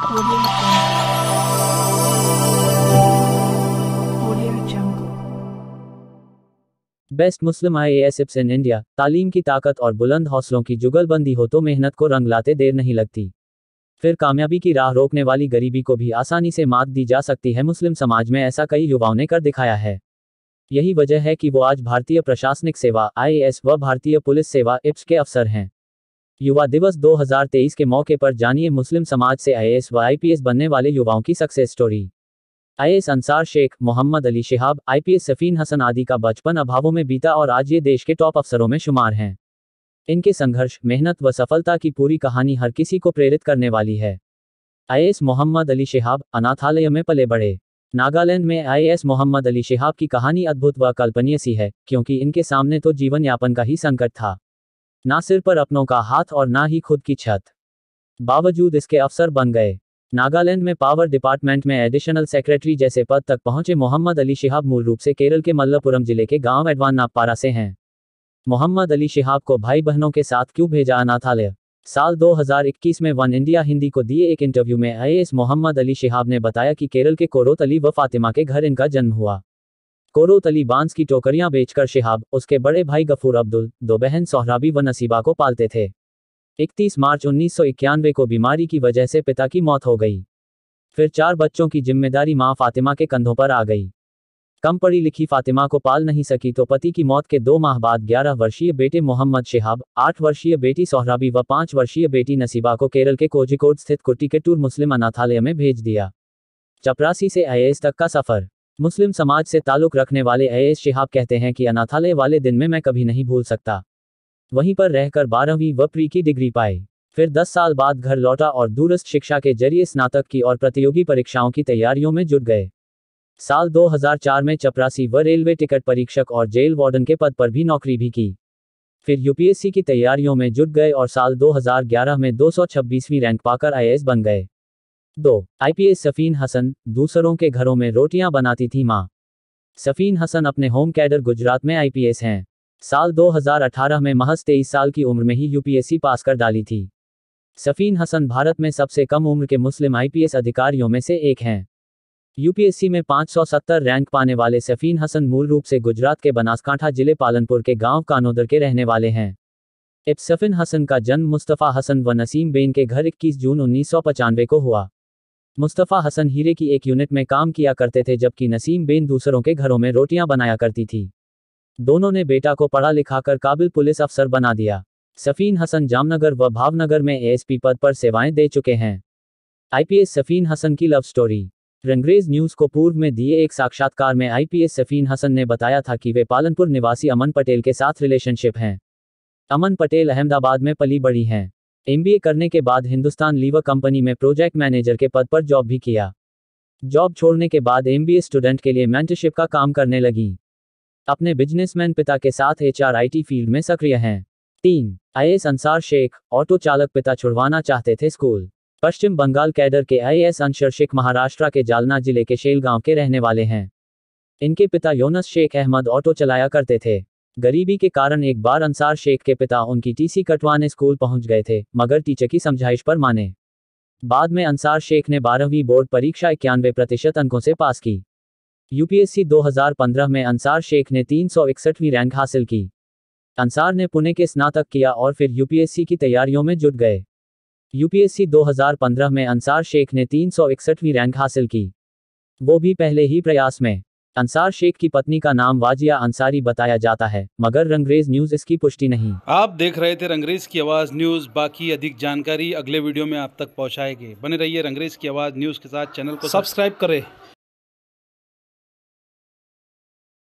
Audio Jungle. Best Muslim IAS tips in India. तालीम की ताकत और बुलंद हौसलों की जुगलबंदी हो तो मेहनत को रंग लाते देर नहीं लगती। फिर कामयाबी की राह रोकने वाली गरीबी को भी आसानी से मात दी जा सकती है। मुस्लिम समाज में ऐसा कई युवाओं ने कर दिखाया है। यही वजह है कि वो आज भारतीय प्रशासनिक सेवा IAS व भारतीय पुलिस सेवा IPS के अफसर हैं। युवा दिवस 2023 के मौके पर जानिए मुस्लिम समाज से IAS व IPS बनने वाले युवाओं की success story. IAS Ansar Shaikh, Mohammad Ali Shihab, IPS Safeen Hasan आदि का बचपन अभावों में बीता और आज ये देश के टॉप अफसरों में शुमार हैं। इनके संघर्ष, मेहनत व सफलता की पूरी कहानी हर किसी को प्रेरित करने वाली है। IAS मोहम्मद अली शिहाब अनाथालय में पले बड़े। नागालैंड में IAS मोहम्मद अली शिहाब की कहानी अद्भुत व कल्पनीय सी है, क्योंकि इनके सामने तो जीवन यापन का ही संकट था। ना सिर पर अपनों का हाथ और ना ही खुद की छत। बावजूद इसके अफसर बन गए। नागालैंड में पावर डिपार्टमेंट में एडिशनल सेक्रेटरी जैसे पद तक पहुंचे मोहम्मद अली शिहाब मूल रूप से केरल के मल्लपुरम जिले के गांव एडवान्नापारा से हैं। मोहम्मद अली शिहाब को भाई बहनों के साथ क्यों भेजा अनाथालय? साल 2021 में वन इंडिया हिंदी को दिए एक इंटरव्यू में IAS मोहम्मद अली शिहाब ने बताया कि केरल के कोरोत अली व फातिमा के घर इनका जन्म हुआ। कोरोत अली बांस की टोकरियां बेचकर शिहाब, उसके बड़े भाई गफूर अब्दुल, दो बहन सोहराबी व नसीबा को पालते थे। 31 मार्च 1991 को बीमारी की वजह से पिता की मौत हो गई। फिर 4 बच्चों की जिम्मेदारी मां फातिमा के कंधों पर आ गई। कम पढ़ी लिखी फातिमा को पाल नहीं सकी तो पति की मौत के 2 माह बाद 11 वर्षीय बेटे मोहम्मद शिहाब, 8 वर्षीय बेटी सोहराबी व 5 वर्षीय बेटी नसीबा को केरल के कोझिकोड स्थित कुट्टिकेट्टूर मुस्लिम अनाथालय में भेज दिया। चपरासी से IAS तक का सफर। मुस्लिम समाज से ताल्लुक रखने वाले IAS शिहाब कहते हैं कि अनाथालय वाले दिन में मैं कभी नहीं भूल सकता। वहीं पर रहकर 12वीं व प्री की डिग्री पाई। फिर 10 साल बाद घर लौटा और दूरस्थ शिक्षा के जरिए स्नातक की और प्रतियोगी परीक्षाओं की तैयारियों में जुट गए। साल 2004 में चपरासी व रेलवे टिकट परीक्षक और जेल वार्डन के पद पर भी नौकरी भी की। फिर UPSC की तैयारियों में जुट गए और साल 2011 में 226वीं रैंक पाकर IAS बन गए। 2. IPS सफीन हसन, दूसरों के घरों में रोटियां बनाती थी मां। सफीन हसन अपने होम कैडर गुजरात में IPS हैं। साल 2018 में महज 23 साल की उम्र में ही UPSC पास कर डाली थी। सफीन हसन भारत में सबसे कम उम्र के मुस्लिम IPS अधिकारियों में से एक हैं। UPSC में 570 रैंक पाने वाले सफीन हसन मूल रूप से गुजरात के बनासकांठा जिले पालनपुर के गांव कानोदर के रहने वाले हैं। सफीन हसन का जन्म मुस्तफ़ा हसन व नसीम बेन के घर 21 जून 1995 को हुआ। मुस्तफ़ा हसन हीरे की एक यूनिट में काम किया करते थे, जबकि नसीम बेन दूसरों के घरों में रोटियां बनाया करती थी। दोनों ने बेटा को पढ़ा लिखाकर काबिल पुलिस अफसर बना दिया। सफीन हसन जामनगर व भावनगर में ASP पद पर सेवाएं दे चुके हैं। IPS सफीन हसन की लव स्टोरी। रंगरेज न्यूज को पूर्व में दिए एक साक्षात्कार में IPS सफीन हसन ने बताया था कि वे पालनपुर निवासी अमन पटेल के साथ रिलेशनशिप हैं। अमन पटेल अहमदाबाद में पली बढ़ी हैं। MBA करने के बाद हिंदुस्तान लीवर कंपनी में प्रोजेक्ट मैनेजर के पद पर जॉब भी किया। जॉब छोड़ने के बाद MBA स्टूडेंट के लिए मेंटरशिप का काम करने लगी। अपने बिजनेसमैन पिता के साथ HR IT फील्ड में सक्रिय हैं। 3. IAS अंसार शेख, ऑटो चालक, पिता छुड़वाना चाहते थे स्कूल। पश्चिम बंगाल कैडर के IAS अंसार शेख महाराष्ट्र के जालना जिले के शेल गांव के रहने वाले हैं। इनके पिता योनस शेख अहमद ऑटो चलाया करते थे। गरीबी के कारण एक बार अंसार शेख के पिता उनकी TC कटवाने स्कूल पहुंच गए थे, मगर टीचर की समझाइश पर माने। बाद में अंसार शेख ने 12वीं बोर्ड परीक्षा 91% अंकों से पास की। UPSC 2015 में अंसार शेख ने 361वीं रैंक हासिल की। अंसार ने पुणे के स्नातक किया और फिर UPSC की तैयारियों में जुट गए। UPSC 2015 में अंसार शेख ने 361वीं रैंक हासिल की, वो भी पहले ही प्रयास में। अंसार शेख की पत्नी का नाम वाजिया अंसारी बताया जाता है, मगर रंगरेज न्यूज इसकी पुष्टि नहीं। आप देख रहे थे रंगरेज की आवाज़ न्यूज़। बाकी अधिक जानकारी अगले वीडियो में आप तक पहुंचाएंगे। बने रहिए रंगरेज की आवाज़ न्यूज़ के साथ। चैनल को सब्सक्राइब करें।